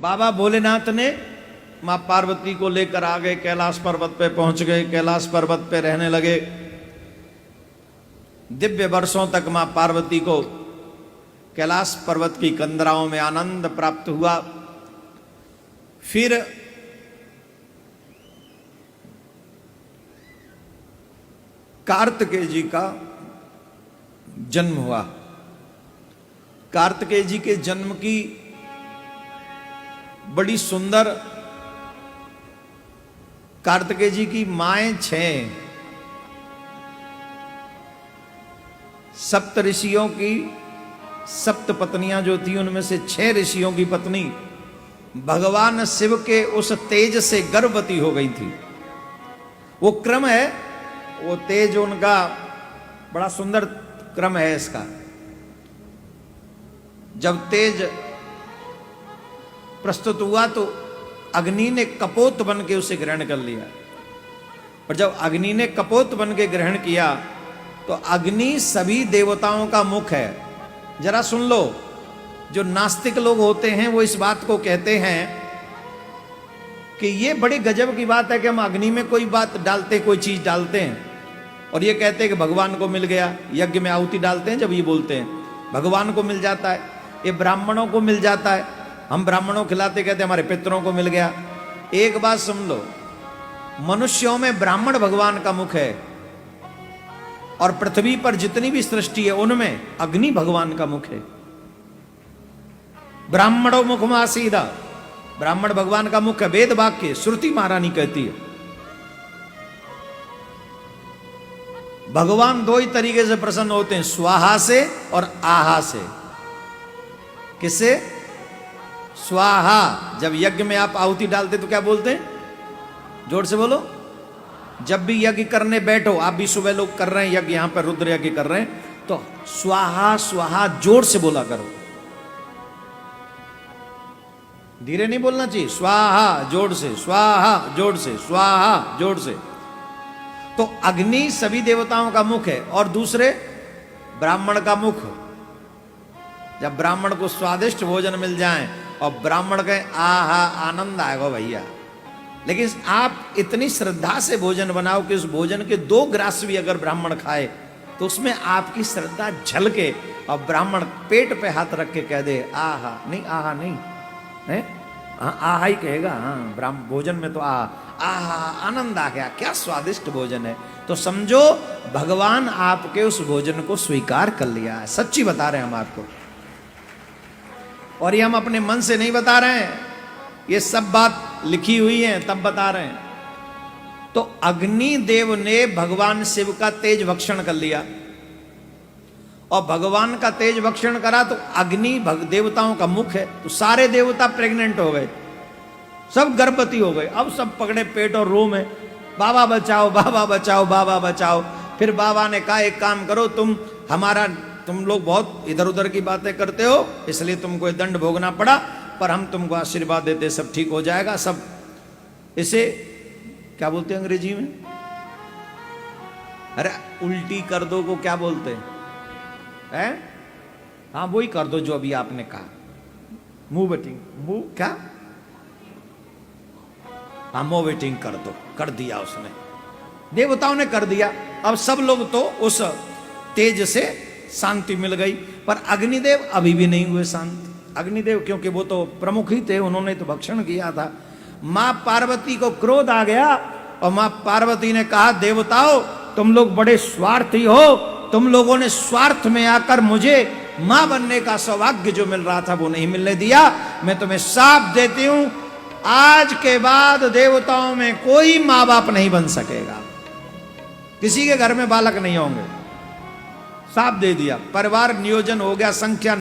बाबा भोलेनाथ ने मां पार्वती को लेकर आ गए, कैलाश पर्वत पे पहुंच गए, कैलाश पर्वत पे रहने लगे। दिव्य वर्षों तक मां पार्वती को कैलाश पर्वत की कंदराओं में आनंद प्राप्त हुआ। फिर कार्तिकेय जी का जन्म हुआ। कार्तिकेय जी के जन्म की बड़ी सुंदर, कार्तिकेय जी की माएं 6, सप्त ऋषियों की 7 पत्नियां जो थी उनमें से 6 ऋषियों की पत्नी भगवान शिव के उस तेज से गर्भवती हो गई थी। वो क्रम है, वो तेज उनका बड़ा सुंदर क्रम है इसका। जब तेज प्रस्तुत हुआ तो अग्नि ने कपोत बन के उसे ग्रहण कर लिया। और जब अग्नि ने कपोत बन के ग्रहण किया तो अग्नि सभी देवताओं का मुख है। जरा सुन लो, जो नास्तिक लोग होते हैं वो इस बात को कहते हैं कि ये बड़ी गजब की बात है कि हम अग्नि में कोई बात डालते, कोई चीज डालते हैं और ये कहते हैं कि भगवान को मिल गया। यज्ञ में आहुति डालते हैं, जब ये बोलते हैं भगवान को मिल जाता है, ये ब्राह्मणों को मिल जाता है। हम ब्राह्मणों खिलाते कहते हमारे पितरों को मिल गया। एक बात सुन लो, मनुष्यों में ब्राह्मण भगवान का मुख है और पृथ्वी पर जितनी भी सृष्टि है उनमें अग्नि भगवान का मुख है। ब्राह्मणों मुखमा सीधा, ब्राह्मण भगवान का मुख है। वेद वाक्य श्रुति महारानी कहती है। भगवान 2 ही तरीके से प्रसन्न होते हैं, स्वाहा से और आहा से। किससे? स्वाहा। जब यज्ञ में आप आहुति डालते तो क्या बोलते हैं? जोर से बोलो। जब भी यज्ञ करने बैठो, आप भी सुबह लोग कर रहे हैं यज्ञ, यहां पर रुद्र यज्ञ कर रहे हैं, तो स्वाहा स्वाहा जोर से बोला करो, धीरे नहीं बोलना चाहिए। स्वाहा जोर से, स्वाहा जोर से, स्वाहा जोर से। तो अग्नि सभी देवताओं का मुख है। और दूसरे ब्राह्मण का मुख। जब ब्राह्मण को स्वादिष्ट भोजन मिल जाए और ब्राह्मण कहे आहा आनंद आएगा भैया, लेकिन आप इतनी श्रद्धा से भोजन बनाओ कि उस भोजन के 2 ग्रास भी अगर ब्राह्मण खाए तो उसमें आपकी श्रद्धा झलके और ब्राह्मण पेट पे हाथ रख के कह दे आहा नहीं, आहा नहीं है, आहा ही कहेगा। हाँ, ब्राह्मण भोजन में तो आहा आनंद आ गया, क्या स्वादिष्ट भोजन है। तो समझो भगवान आपके उस भोजन को स्वीकार कर लिया है। सच्ची बता रहे हैं हम आपको, और ये हम अपने मन से नहीं बता रहे हैं, ये सब बात लिखी हुई है तब बता रहे हैं। तो अग्नि देव ने भगवान शिव का तेज भक्षण कर लिया और भगवान का तेज भक्षण करा तो अग्नि देवताओं का मुख है, तो सारे देवता प्रेग्नेंट हो गए, सब गर्भवती हो गए। अब सब पकड़े पेट और रो में बाबा बचाओ, बाबा बचाओ, बाबा बचाओ। फिर बाबा ने कहा एक काम करो, तुम लोग बहुत इधर उधर की बातें करते हो इसलिए तुमको दंड भोगना पड़ा, पर हम तुमको आशीर्वाद देते सब ठीक हो जाएगा। सब इसे क्या बोलते हैं अंग्रेजी में? अरे उल्टी कर दो को क्या बोलते हैं? हाँ वही कर दो जो अभी आपने कहा, मुंह बेटिंग, मुंह क्या, हाँ मुंह बेटिंग कर दो, कर दिया उसने, देवताओं ने कर दिया। अब सब लोग तो उस तेज से शांति मिल गई, पर अग्निदेव अभी भी नहीं हुए शांत। अग्निदेव क्योंकि वो तो प्रमुख ही थे, उन्होंने तो भक्षण किया था। मां पार्वती को क्रोध आ गया और मां पार्वती ने कहा देवताओं तुम लोग बड़े स्वार्थी हो, तुम लोगों ने स्वार्थ में आकर मुझे मां बनने का सौभाग्य जो मिल रहा था वो नहीं मिलने दिया। मैं तुम्हें शाप देती हूं, आज के बाद देवताओं में कोई मां बाप नहीं बन सकेगा, किसी के घर में बालक नहीं होंगे। शाप दे दिया, परिवार नियोजन हो गया, संख्या